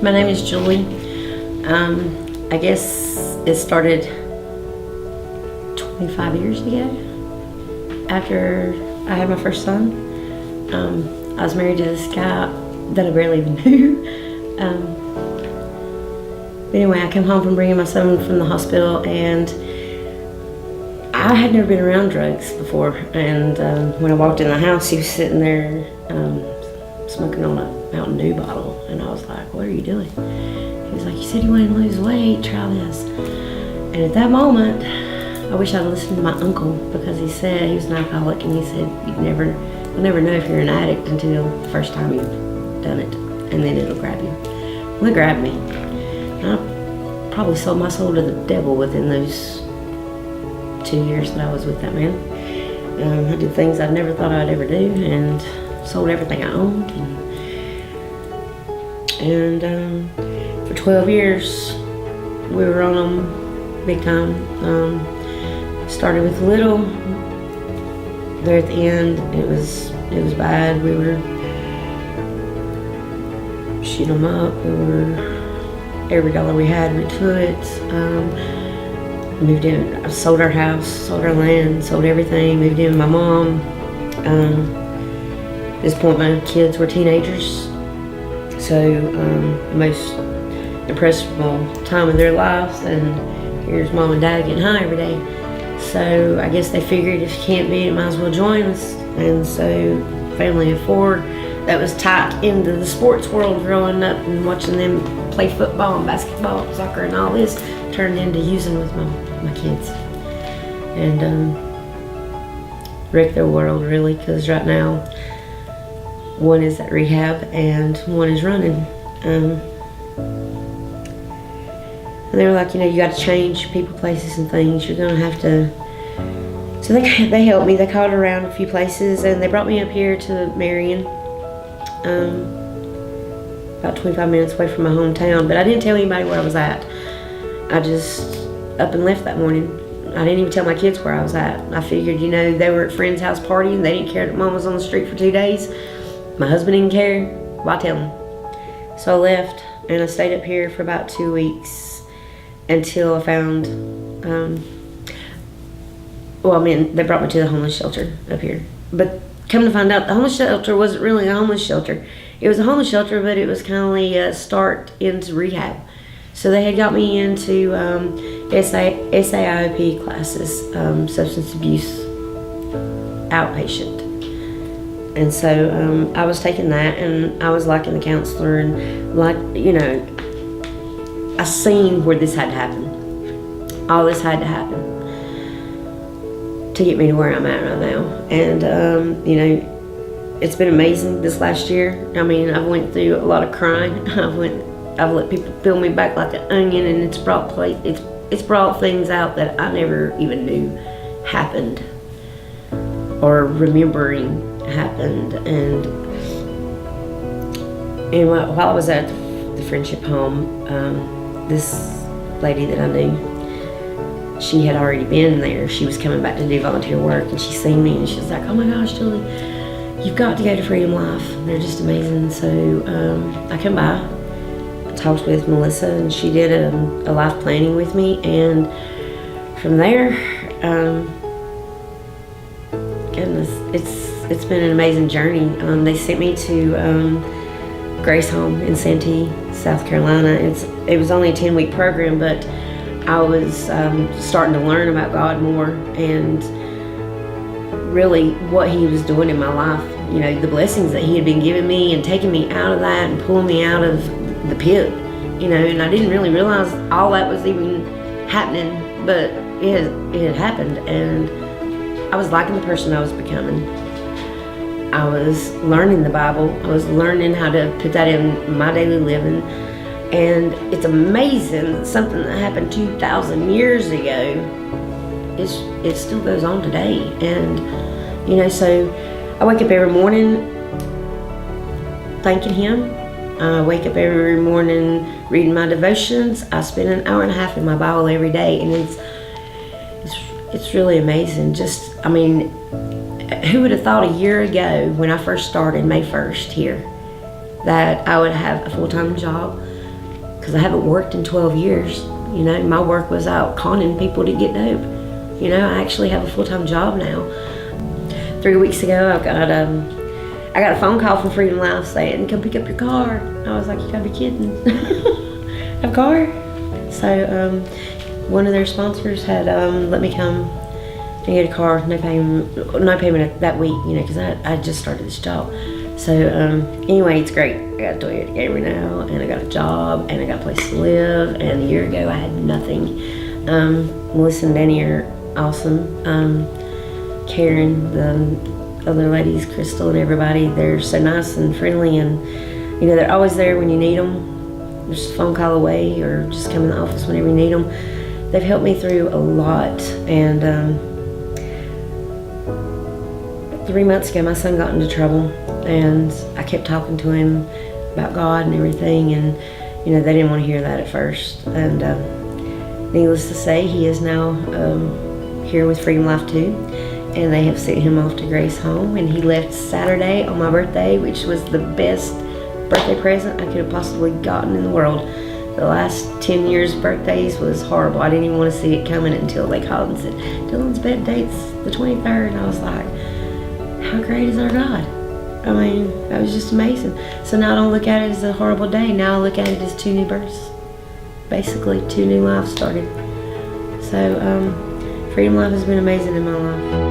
My name is Julie. I guess it started 25 years ago after I had my first son. I was married to this guy that I barely even knew. But anyway, I came home from bringing my son from the hospital, and I had never been around drugs before. And when I walked in the house, he was sitting there smoking on a Mountain Dew bottle, and I was like, "What are you doing?" He was like, "You said you wanted to lose weight, try this." And at that moment, I wish I'd listened to my uncle, because he said he was an alcoholic, and he said you'll never know if you're an addict until the first time you've done it, and then it'll grab you. Well, it grabbed me. And I probably sold my soul to the devil within those 2 years that I was with that man. I did things I never thought I'd ever do, and sold everything I owned. And for 12 years, we were on them big time. Started with little. There at the end, it was bad. We were shooting them up. We were every dollar we had we took. Moved in. I sold our house, sold our land, sold everything. Moved in with my mom. At this point, my kids were teenagers, so most impressionable time of their lives. And here's mom and dad getting high every day. So I guess they figured if you can't beat it, might as well join us. And so, family of four that was tied into the sports world growing up and watching them play football and basketball, soccer, and all this turned into using with my kids. And wrecked their world, really, because right now one is at rehab and one is running. And they were like, you got to change people, places, and things. You're going to have to. So they helped me. They called around a few places, and they brought me up here to Marion, about 25 minutes away from my hometown. But I didn't tell anybody where I was at. I just up and left that morning. I didn't even tell my kids where I was at. I figured, they were at friend's house partying. They didn't care that mom was on the street for 2 days. My husband didn't care. Why tell them? So I left, and I stayed up here for about 2 weeks until I found, they brought me to the homeless shelter up here. But come to find out, the homeless shelter wasn't really a homeless shelter. It was a homeless shelter, but it was kind of like a start into rehab. So they had got me into SAIOP classes, substance abuse outpatient. And so I was taking that, and I was liking the counselor, and I seen where this had to happen. All this had to happen to get me to where I'm at right now. And it's been amazing this last year. I mean, I've went through a lot of crying. I've let people peel me back like an onion, and it's brought things out that I never even knew happened or remembering happened. And while I was at the friendship home, this lady that I knew, she had already been there. She was coming back to do volunteer work, and she seen me, and she was like, "Oh my gosh, Julie, you've got to go to Freedom Life. They're just amazing." So I come by, talked with Melissa, and she did a life planning with me. And from there, goodness, it's been an amazing journey. They sent me to Grace Home in Santee, South Carolina. It was only a 10-week program, but I was starting to learn about God more, and really what He was doing in my life. The blessings that He had been giving me, and taking me out of that and pulling me out of the pit. And I didn't really realize all that was even happening, but it had happened, and I was liking the person I was becoming. I was learning the Bible. I was learning how to put that in my daily living. And it's amazing that something that happened 2,000 years ago, it still goes on today. And, so I wake up every morning thanking Him. I wake up every morning reading my devotions. I spend an hour and a half in my Bible every day, and it's really amazing. who would have thought a year ago when I first started, May 1st here, that I would have a full-time job, because I haven't worked in 12 years. You know, my work was out conning people to get dope. You know, I actually have a full-time job now. 3 weeks ago, I got a phone call from Freedom Life saying, come pick up your car. I was like, you gotta be kidding. Have a car? So one of their sponsors had let me come and get a car, no payment that week, you know, because I just started this job. So anyway, it's great. I got a Toyota Camry now, and I got a job, and I got a place to live, and a year ago I had nothing. Melissa and Danny are awesome. Karen, the other ladies, Crystal and everybody, they're so nice and friendly, and you know, they're always there when you need them. Just a phone call away, or just come in the office whenever you need them. They've helped me through a lot, and 3 months ago my son got into trouble, and I kept talking to him about God and everything, and you know, they didn't want to hear that at first, and needless to say, he is now here with Freedom Life too, and they have sent him off to Grace Home, and he left Saturday on my birthday, which was the best birthday present I could have possibly gotten in the world. The last 10 years' birthdays was horrible. I didn't even want to see it coming until they called and said, Dylan's bed date's the 23rd, and I was like, how great is our God? I mean, that was just amazing. So now I don't look at it as a horrible day. Now I look at it as 2 new births. Basically, 2 new lives started. So, Freedom Life has been amazing in my life.